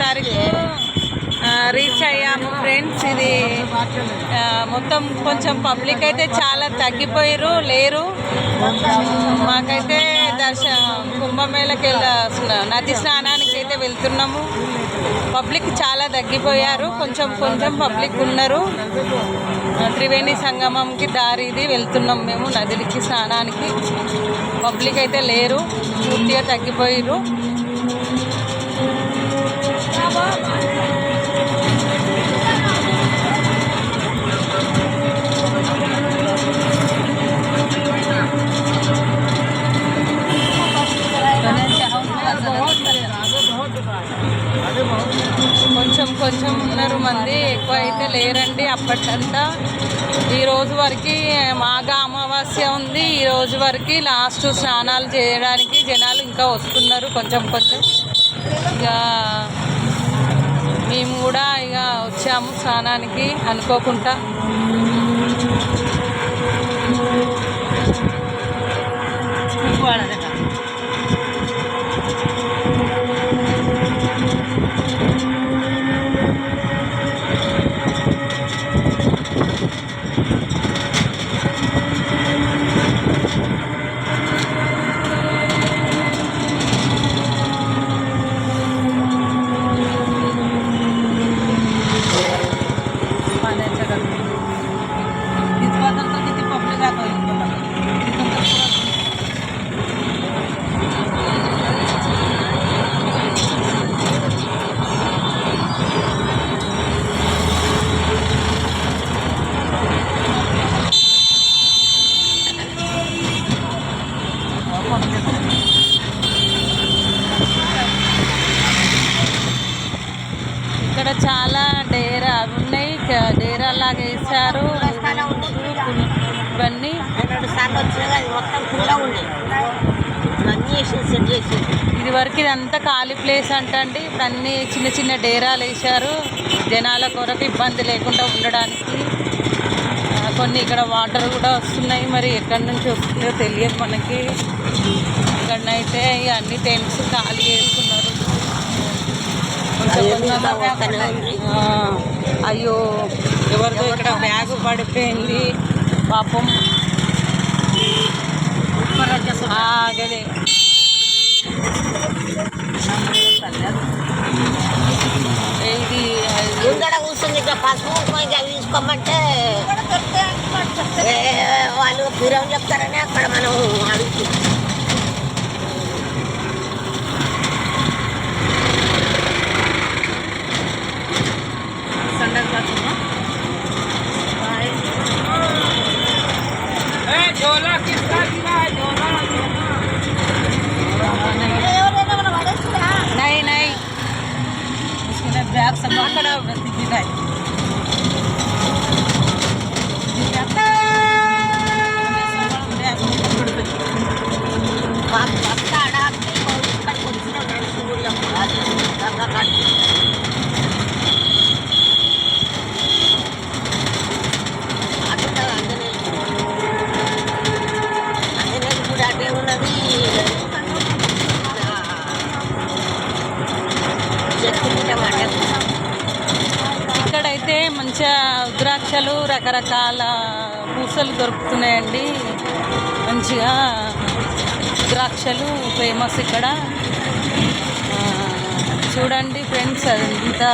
తారీఖు రీచ్ అయ్యాము ఫ్రెండ్స్. ఇది మొత్తం కొంచెం పబ్లిక్ అయితే చాలా తగ్గిపోయారు, లేరు. మాకైతే కుంభమేళకి నది స్నానానికి అయితే వెళ్తున్నాము. పబ్లిక్ చాలా తగ్గిపోయారు, కొంచెం పబ్లిక్ ఉన్నారు. త్రివేణి సంగమంకి దారి ఇది వెళ్తున్నాం మేము నదికి స్నానానికి. పబ్లిక్ అయితే లేరు, పూర్తిగా తగ్గిపోయారు. కొంచెం ఉన్నారు మంది, ఎక్కువ అయితే లేరండి అప్పటంతా. ఈరోజు వరకు మాఘ అమావాస్య ఉంది. ఈరోజు వరకు లాస్ట్ స్నానాలు చేయడానికి జనాలు ఇంకా వస్తున్నారు కొంచెం. ఇక మేము కూడా ఇక వచ్చాము స్నానానికి అనుకోకుండా. ఇక్కడ చాలా డేరా ఉన్నాయి, డేరాలాగా వేసారు ఇవన్నీ. ఇది వరకు ఇదంతా ఖాళీ ప్లేస్ అంటండి. ఇప్పుడు అన్నీ చిన్న డేరాలు వేసారు జనాల కొరకు ఇబ్బంది లేకుండా ఉండడానికి. కొన్ని ఇక్కడ వాటర్ కూడా వస్తున్నాయి, మరి ఎక్కడి నుంచి వస్తుందో తెలియదు మనకి. ఇక్కడనైతే ఇక అన్ని టెంట్స్ ఖాళీ వేసుకున్నారు. అయ్యో ఎవరిదో ఇక్కడ బ్యాగ్ పడిపోయింది పాపం. అదే ఇది ముందర కూర్చుంది ఇట్లా పసుపు తీసుకోమంటే వాళ్ళు దూరం చెప్తారని అక్కడ మనం అడుగుతుంది. नहीं उसके बैग सब अక్కడ दिखाई ఇక్కడైతే మంచిగా రుద్రాక్షలు రకరకాల పూసలు దొరుకుతున్నాయండి. మంచిగా రుద్రాక్షలు ఫేమస్ ఇక్కడ. చూడండి ఫ్రెండ్స్, అదంతా